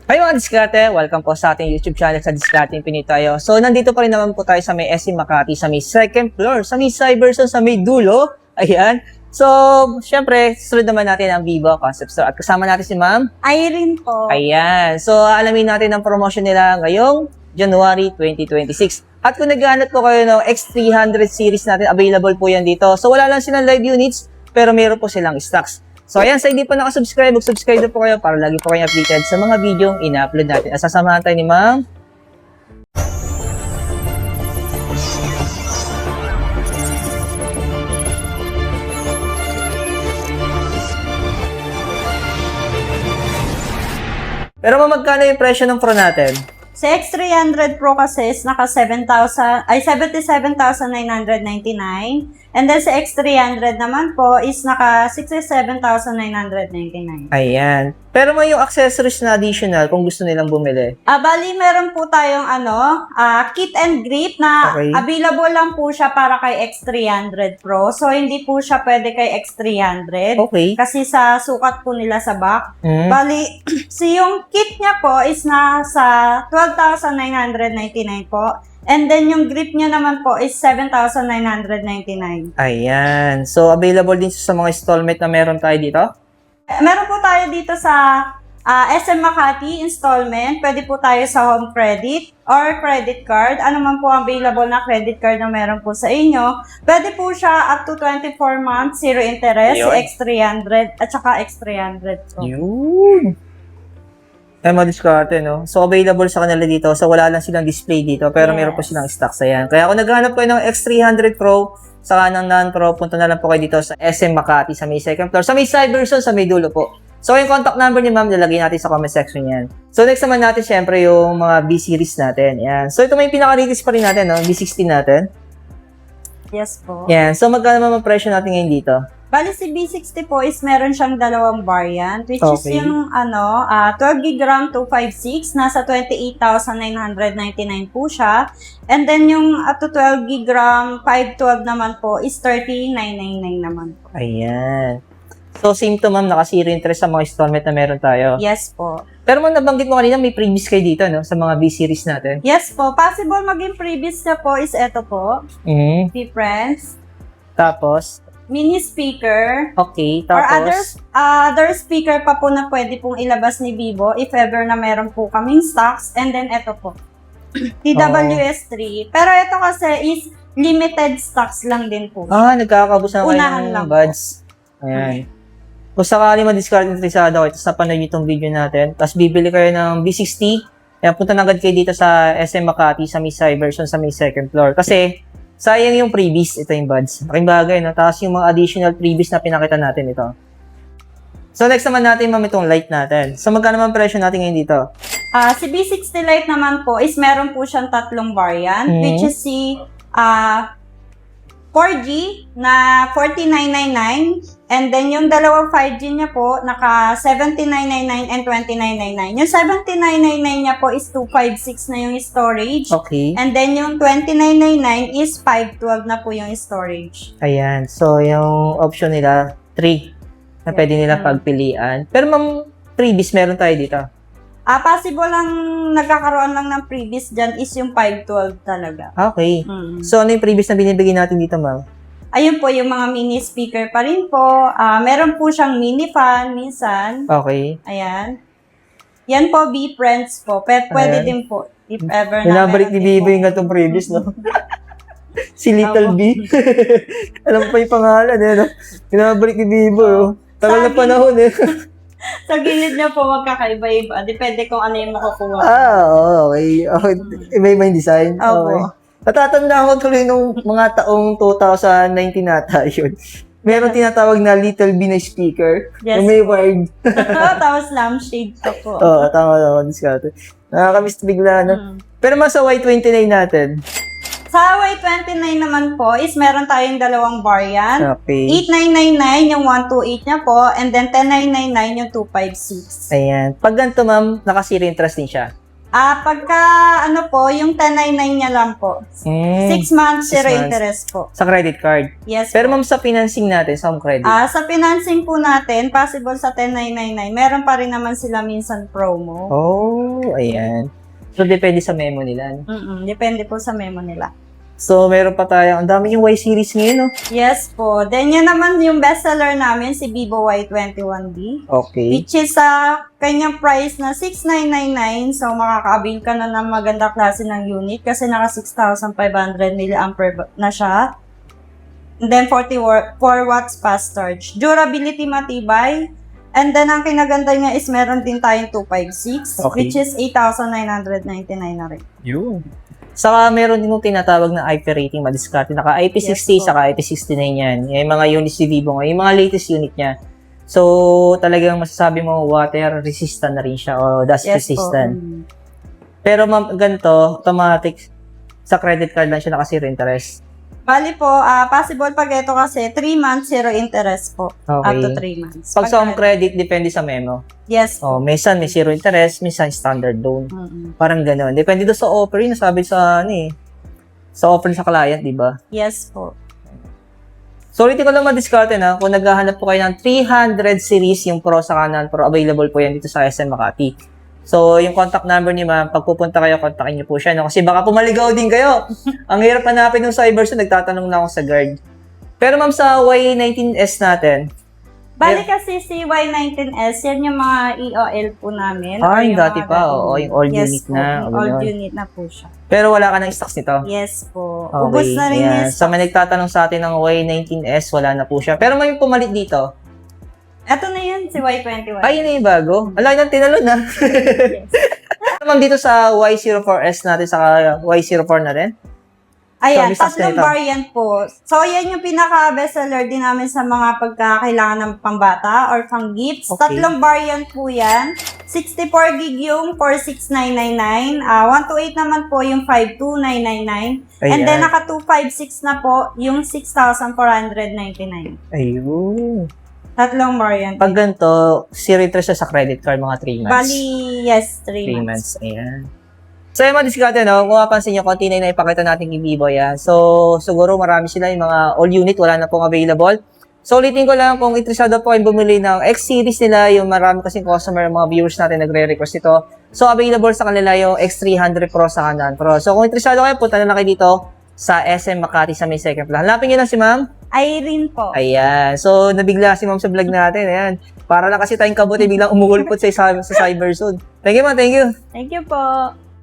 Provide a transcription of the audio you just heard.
Hi mga diskarte! Welcome po sa ating YouTube channel sa Diskarteng Pinoy tayo. So, nandito pa rin naman po tayo sa may SM Makati, sa may second floor, sa may Cyberson, sa may dulo. Ayan. So, syempre, susunod naman natin ang Vivo Concept Store. At kasama natin si Ma'am Irene po. Ayan. So, alamin natin ang promotion nila ngayong January 2026. At kung naghahanap po kayo ng X300 series natin, available po yan dito. So, wala lang silang live units, pero meron po silang stocks. So, ayan, sa hindi pa nakasubscribe, mag-subscribe na po kayo para lagi po kayo updated sa mga video yung ina-upload natin. At sasamahan tayo ni Ma'am. Pero magkano yung presyo ng Pro natin? Sa X300 Pro kasi is naka 77,999. And then sa X300 naman po is naka 67,999. Ayan. Pero may yung accessories na additional kung gusto nilang bumili. Bali, meron po tayong kit and grip na Okay. available lang po siya para kay X300 Pro. So, hindi po siya pwede kay X300. Okay. Kasi sa sukat po nila sa back. Mm. Bali, yung kit niya po is nasa 12,999 po. And then yung grip niya naman po is 7,999. Ayan. So, available din sa mga installment na meron tayo dito? Meron po tayo dito sa SM Makati installment. Pwede po tayo sa home credit or credit card. Ano man po ang available na credit card na meron po sa inyo. Pwede po siya up to 24 months, zero interest, Yun. X300 at saka X300 Pro. Yun. Ay, madiskarte, no? So, available sa kanila dito. So, wala lang silang display dito, pero Yes. meron po silang stocks. Ayan. Kaya kung naghahanap kayo ng X300 Pro, saka ng non-Pro, punta na lang po kayo dito sa SM Makati, sa may second floor, sa may Cyberson, sa may dulo po. So, yung contact number ni Ma'am, lalagay natin sa comment section yan. So, next naman natin, syempre, yung mga B-series natin. Ayan. So, ito may pinaka-latest pa rin natin, no? B60 natin. Yes po. Ayan. So, magkano naman presyo natin ngayon dito? Bali si B60 po is meron siyang dalawang variant, which is Okay. yung 12 GB RAM 256, nasa 28,999 po siya. And then yung up to 12 GB RAM 512 naman po is 30,999 naman po. Ayan. So, same to Ma'am, naka-zero interest sa mga installment na meron tayo. Yes po. Pero Ma'am, nabanggit mo kanina, may previous kayo dito, no? Sa mga B-series natin. Yes po. Possible maging previous na po is eto po. Difference. Tapos, Mini speaker. okay, Or tapos, other speaker pa po na pwede pong ilabas ni Vivo if ever na meron po kaming stocks. And then eto po. TWS3. Pero ito kasi is limited stocks lang din po. nagkakabos na kayo Unahan ng lang buds. Ayan. Kung sakali ma-discard interesado kayo, tapos napanood nyo itong video natin, tapos bibili kayo ng B60, ayan, punta na agad kayo dito sa SM Makati, sa may Cyberson, sa may second floor. Kasi, sayang yung freebies, ito yung buds. Making bagay, no? Tapos yung mga additional freebies na pinakita natin ito. So, next naman natin, Ma'am, itong light natin. So, magkano naman presyo natin ngayon dito? Si B60 Lite naman po is meron po siyang tatlong variant, which is si 4G na 4999, and then yung dalawang 5G niya po naka 7999 and 2999. Yung 7999 niya po is 256 na yung storage. Okay. And then yung 2999 is 512 na po yung storage. Ayan. So, yung option nila, 3 na pwede nila pagpilian. Pero Ma'am, freebies meron tayo dito. Possible lang nagkakaroon lang ng previous dyan is yung 512 talaga. Okay. So, ano yung previous na binibigay natin dito, Ma'am? Ayun po, yung mga mini speaker pa rin po. Meron po siyang mini fan minsan. Okay. Ayan. Yan po, B-Friends po. Pwede din po. If ever na Binabalik ni meron din Bibo po. yung gatong previous, no? Si Little B. Alam pa yung pangalan, eh, no? Binabalik ni Bibo, oh. Tagal na Sabi- panahon, eh. Sa gilid niya po magkakaiba-iba. Depende kung ano yung makukuha. Okay. Okay. Iba-iba yung design. Opo. Okay. Natatanda ko tuloy nung mga taong 2019 nata yun. Meron tinatawag na Little B na speaker. Yes. Yung may wired. Tapos lampshade pa po. Oo, tama. Discarte. Nakakamiss bigla, no? Pero mas sa Y29 natin. Sa Y29 naman po is meron tayong dalawang variant. Okay. 8999 yung 128 niya po, and then 10999 yung 256. Ayan. Pag ganito, Ma'am, naka-zero interest din siya. Pagka, yung 1099 niya lang po. 6 months, 6 zero months. interest po. Sa credit card. Yes Pero po. ma'am, sa financing natin, sa home credit. Sa financing po natin, possible sa 10999, meron pa rin naman sila minsan promo. Oh, ayan. So, depende sa memo nila. No? Depende po sa memo nila. So, meron pa tayo. Ang dami yung Y series ngayon, no? Yes po. Then, yun naman yung bestseller namin, si Vivo Y21D. Okay. Which is sa kanyang price na 6,999. So, makaka-avail ka na ng maganda klase ng unit kasi naka 6,500 mAh na siya. And then, 4 watts fast charge. Durability matibay. And then, ang kinaganda niya is meron din tayong 256, Okay. which is 8,999 na rin. Yun. Saka meron din yung tinatawag na IP rating, madiskarte. Naka IP60, Yes po. saka IP69 yan. Yung mga units ni Vivo ngayon, yung mga latest unit niya. So, talagang masasabi mo, water resistant na rin siya o dust Yes po. resistant. Pero ma'am, ganito, automatic sa credit card lang siya naka zero interest. Bali po, possible pag ito kasi 3 months, zero interest po. Up Okay. to 3 months. Pag sa home credit, depende sa memo. Yes po. Oh, minsan may zero interest, minsan standard loan. Mm-mm. Parang gano'n. Depende doon sa offer yun, nasabi sa sa offer sa client, di ba? Yes po. So, ulitin ko lang madiskarte na, kung naghahanap po kayo ng 300 series, yung Pro sa kanan, Pro available po yan dito sa SM Makati. So, yung contact number ni ma'am, pag pupunta kayo, kontakin niyo po siya, no? Kasi baka pumaligaw din kayo. Ang hirap hanapin ng cyber, so nagtatanong na ako sa guard. Pero ma'am, sa Y19S natin, Bali kasi si Y19S, yan yung mga EOL po namin. or yung dati mga pa, dating- oo, yung old yes unit po, na. yung o old ganun. unit na po siya. Pero wala ka ng stocks nito. Yes po. Okay, Ubus na rin ayan. yung Sa may nagtatanong sa atin ng Y19S, wala na po siya. Pero may pumalit dito. Ito na yun, si Y21. Ay, yun na yung bago. Ang laki ng tinalon, ha? Yes. Ma'am, dito sa Y04S natin, sa Y04 na rin. Ayan, So, may tatlong ganito. variant po. So, yan yung pinaka-bestseller din namin sa mga pagkakailangan ng pambata or pang gifts. Okay. Tatlong variant po yan. 64 gig yung 46,999. 128 naman po yung 52,999. And then, naka 256 na po yung 6,499. Ayun. Tatlong variant. Pag ganito, zero interest siya sa credit card, mga 3 months. Bali, yes, 3 3 months. months. Ayan. So, yung mga diskarte, no? Kung mapansin nyo, konti na yung ipakita natin kay Vivo yan. So, siguro marami sila yung mga all unit, wala na pong available. So, ulitin ko lang, kung interesado po kayong bumili ng X-series nila, yung marami kasing customer, mga viewers natin nagre-request ito. So, available sa kanila yung X300 Pro sa kanan Pro. So, kung interesado kayo, punta na lang kayo dito sa SM Makati sa may second floor. Hanapin nyo lang si ma'am. Irene po. Ayan. So, nabigla si ma'am sa vlog natin. Ayan. Para lang kasi tayong kabuti, biglang umugulpot sa cyber zone. Thank you, ma'am. Thank you. Thank you po.